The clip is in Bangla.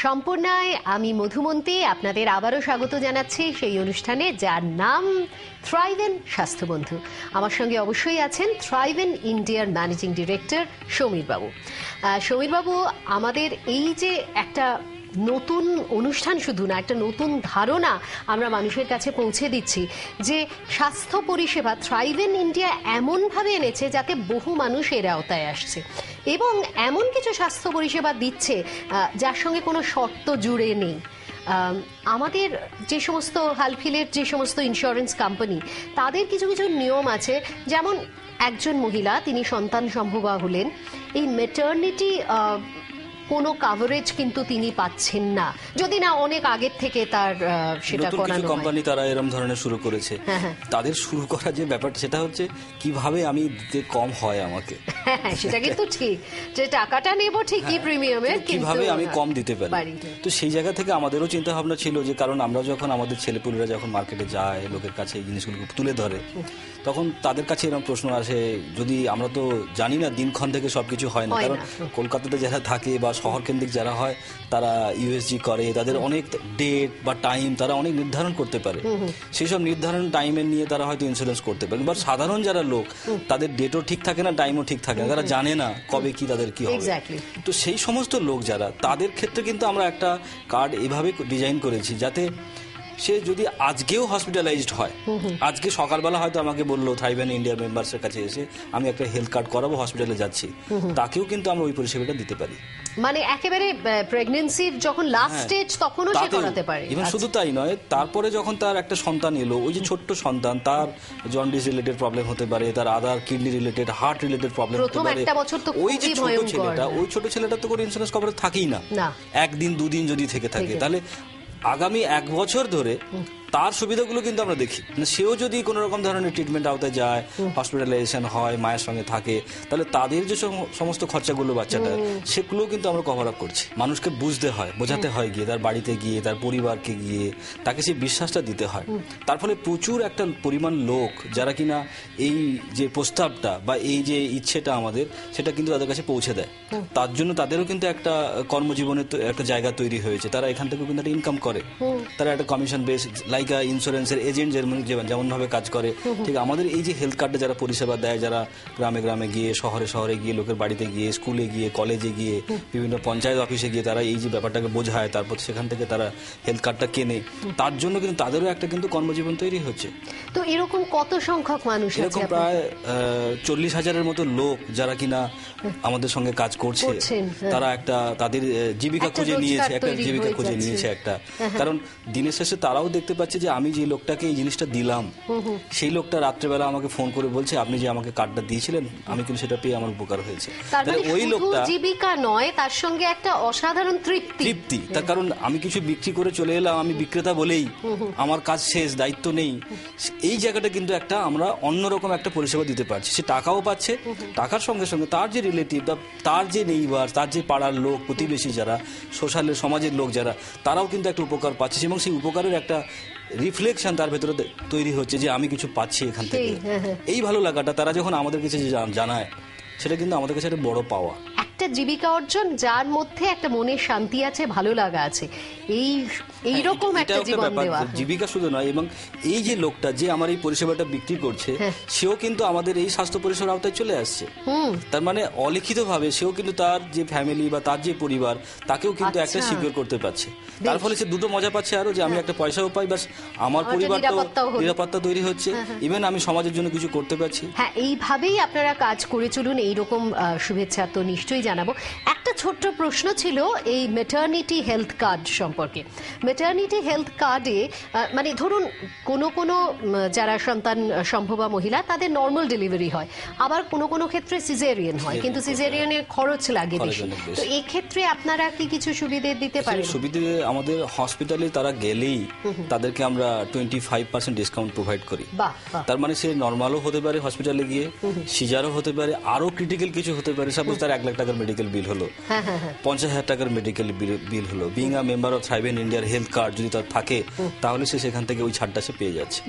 সম্পূর্ণায় আমি মধুমন্তী আপনাদের আবারও স্বাগত জানাচ্ছি সেই অনুষ্ঠানে যার নাম থ্রাইভেন স্বাস্থ্যবন্ধু। আমার সঙ্গে অবশ্যই আছেন থ্রাইভেন ইন্ডিয়ার ম্যানেজিং ডিরেক্টর সমীর বাবু। সমীর বাবু, আমাদের এই যে একটা নতুন অনুষ্ঠান, শুধু না, একটা নতুন ধারণা আমরা মানুষের কাছে পৌঁছে দিচ্ছি যে স্বাস্থ্য পরিষেবা থ্রাইভেন ইন্ডিয়া এমনভাবে এনেছে যাতে বহু মানুষ এর আওতায় আসছে এবং এমন কিছু স্বাস্থ্য পরিষেবা দিচ্ছে যার সঙ্গে কোনো শর্ত জুড়ে নেই। আমাদের যে সমস্ত হালফিলের যে সমস্ত ইন্স্যুরেন্স কোম্পানি, তাদের কিছু কিছু নিয়ম আছে, যেমন একজন মহিলা তিনি সন্তান সম্ভবা হলেন, এই ম্যাটারনিটি কোনো কাভারেজ কিন্তু তিনি পাচ্ছেন না, যদি না অনেক আগের থেকে তার সেটা করানো হয়। কোম্পানি তারা এরকম ধরনের শুরু করেছে। তাদের শুরু করা যে ব্যাপারটা সেটা হচ্ছে কিভাবে আমি দিতে কম হয় আমাকে, সেটা কিন্তু ঠিক, যে টাকাটা নেব ঠিকই প্রিমিয়ামের, কিভাবে আমি কম দিতে পারি। তো সেই জায়গা থেকে আমাদেরও চিন্তা ভাবনা ছিল যে কারণ আমরা যখন আমাদের ছেলেপুলেরা যখন মার্কেটে যায়, লোকের কাছে এই জিনিসগুলো তুলে ধরে, তখন তাদের কাছে এরকম প্রশ্ন আসে, যদি আমরা তো জানি না দিনক্ষণ থেকে সবকিছু হয় না, কারণ কলকাতাতে যারা থাকে বা শহর কেন্দ্রিক যারা হয় তারা ইউএসজি করে, তাদের অনেক ডেট বা টাইম তারা অনেক নির্ধারণ করতে পারে, সেই সব নির্ধারণ টাইমের নিয়ে তারা হয়তো ইন্স্যুরেন্স করতে পারে। বা সাধারণ যারা লোক, তাদের ডেটও ঠিক থাকে না, টাইমও ঠিক থাকে না, তারা জানে না কবে কি তাদের কি হবে। তো সেই সমস্ত লোক যারা, তাদের ক্ষেত্রে কিন্তু আমরা একটা কার্ড এভাবে ডিজাইন করেছি যাতে সে যদি আজকেও হসপিটালাইজড হয়, আজকে সকালবেলা হয়তো আমাকে বললো থ্রাইভেন ইন্ডিয়ার মেম্বার্সের কাছে এসে আমি একটা হেলথ কার্ড করাবো, হসপিটালে যাচ্ছি, তাকেও কিন্তু আমরা ওই পরিষেবাটা দিতে পারি। মানে একেবারে প্রেগন্যান্সির যখন লাস্ট স্টেজ তখনও সে করাতে পারে। ইভেন শুধু তাই নয়, তারপরে যখন তার একটা সন্তান এলো, ওই যে ছোট্ট সন্তান, তার জন্ডিস রিলেটেড প্রবলেম হতে পারে, তার other kidney related, heart related problem হতে পারে, ওই যে ছোট ছেলেটা তো কোনো ইন্স্যুরেন্স কভারেজ থাকেই না, একদিন দুদিন যদি থেকে থাকে, তাহলে আগামী 1 বছর ধরে তার সুবিধাগুলো কিন্তু আমরা দেখি। সেও যদি কোনো রকম ধরনের ট্রিটমেন্ট আওতায় যায়, হসপিটালাইজেশন হয়, মায়ের সঙ্গে থাকে, তাহলে তাদের যে সমস্ত খরচাগুলো বাচ্চাটা, সেগুলোও কিন্তু আমরা কভার আপ করছি। মানুষকে বুঝতে হয়, বোঝাতে হয় গিয়ে, তার বাড়িতে গিয়ে, তার পরিবারকে গিয়ে তাকে সেই বিশ্বাসটা দিতে হয়। তার ফলে প্রচুর একটা পরিমাণ লোক যারা কিনা এই যে প্রস্তাবটা বা এই যে ইচ্ছেটা আমাদের, সেটা কিন্তু তাদের কাছে পৌঁছে দেয়। তার জন্য তাদেরও কিন্তু একটা কর্মজীবনের একটা জায়গা তৈরি হয়েছে, তারা এখান থেকেও কিন্তু একটা ইনকাম করে, তারা একটা কমিশন বেস ইন্স্যুরেন্সের এজেন্ট যেমন ভাবে কাজ করে, ঠিক আমাদের এই যে হেলথ কার্ডে যারা পরিষেবা দেয়, যারা গ্রামে গ্রামে গিয়ে, শহরে শহরে গিয়ে, লোকের বাড়িতে গিয়ে, স্কুলে গিয়ে, কলেজে গিয়ে, বিভিন্ন পঞ্চায়েত অফিসে গিয়ে তারা এই যে ব্যাপারটাকে বোঝায়, তারপর সেখান থেকে তারা হেলথ কার্ডটা কেনে, তার জন্য কিন্তু তাদেরও একটা কিন্তু কর্মজীবন তৈরি হচ্ছে। তো এরকম কত সংখ্যক মানুষ? এরকম প্রায় 40,000-এর মতো লোক যারা কিনা আমাদের সঙ্গে কাজ করছে, তারা একটা তাদের জীবিকা খুঁজে নিয়েছে, একটা কারণ দিনের শেষে তারাও দেখতে পাচ্ছে যে আমি যে লোকটাকে এই জিনিসটা দিলাম, সেই লোকটা রাত্রেবেলা আমাকে ফোন করে বলছে আপনি যে আমাকে কার্ডটা দিয়েছিলেন, আমি কিন্তু সেটা পেয়ে আমার উপকার হয়েছে। তাহলে ওই লোকটা জীবিকা নয়, তার সঙ্গে একটা অসাধারণ তৃপ্তি। তার কারণ আমি কিছু বিক্রি করে চলে এলাম, আমি বিক্রেতা বলেই আমার কাজ শেষ, দায়িত্ব নেই, এই জায়গাটা কিন্তু একটা আমরা অন্যরকম একটা পরিষেবা দিতে পারছি। সে টাকাও পাচ্ছে, টাকার সঙ্গে সঙ্গে তার যে রিলেটিভ, তার যে নেইবার, তার যে পাড়ার লোক, প্রতিবেশী যারা, সোশ্যালের সমাজের লোক যারা, তারাও কিন্তু একটা উপকার পাচ্ছে এবং সেই উপকারের একটা রিফ্লেকশন তার ভেতরে তৈরি হচ্ছে যে আমি কিছু পাচ্ছি এখান থেকে। এই ভালো লাগাটা তারা যখন আমাদের কাছে জানায়, সেটা কিন্তু আমাদের কাছে একটা বড় পাওয়া, একটা জীবিকা অর্জন যার মধ্যে একটা মনের শান্তি আছে, ভালো লাগা আছে, এইরকম একটা জীবন দেওয়া। জীবিকা শুধু নয়, এবং এই যে লোকটা যে আমার এই পরিষেবাটা বিক্রি করছে, সেও কিন্তু আমাদের এই স্বাস্থ্য পরিষেবার আওতায় চলে আসছে। তার মানে অলিখিত ভাবে সেও কিন্তু তার যে ফ্যামিলি বা তার যে পরিবার, তাকেও কিন্তু একটা সিকিউর করতে পারছে। তার ফলে সে দুটো মজা পাচ্ছে, আরো যে আমি একটা পয়সাও পাই, বাস আমার পরিবারটাও নিরাপত্তা তৈরি হচ্ছে, ইভেন আমি সমাজের জন্য কিছু করতে পারছি। হ্যাঁ, এইভাবেই আপনারা কাজ করে চলুন, এইরকম শুভেচ্ছা তো নিশ্চয়ই জানাবো। একটা ছোট্ট প্রশ্ন ছিল এই ম্যাটারনিটি হেলথ কার্ড সম্পর্কে। ম্যাটারনিটি হেলথ কার্ডে মানে ধরুন কোনো যারা সন্তান সম্ভবা মহিলা, তাদের নর্মাল ডেলিভারি হয়, আবার কোনো ক্ষেত্রে সিজারিয়ান হয়, কিন্তু সিজারিয়ানের খরচ লাগে বেশি। তো এই ক্ষেত্রে আপনারা কি কিছু সুবিধা দিতে পারেন? সুবিধা আমাদের হসপিটালে তারা গেলেই তাদেরকে আমরা 25% ডিসকাউন্ট প্রোভাইড করি। তার মানে সে নর্মালও হতে পারে হসপিটালে গিয়ে, সিজারও হতে পারে, আরো ক্রিটিক্যাল কিছু হতে পারে। সাপোজ তার 1 লাখ টাকার মেডিকেল বিল হলো, 50,000 টাকার মেডিকেল বিল হলো, বিং আ মেম্বার অফ থ্রাইভেন ইন্ডিয়ার হেলথ কার্ড যদি তার থাকে, তাহলে সে সেখান থেকে ওই ছাড়টা সে পেয়ে যাচ্ছে।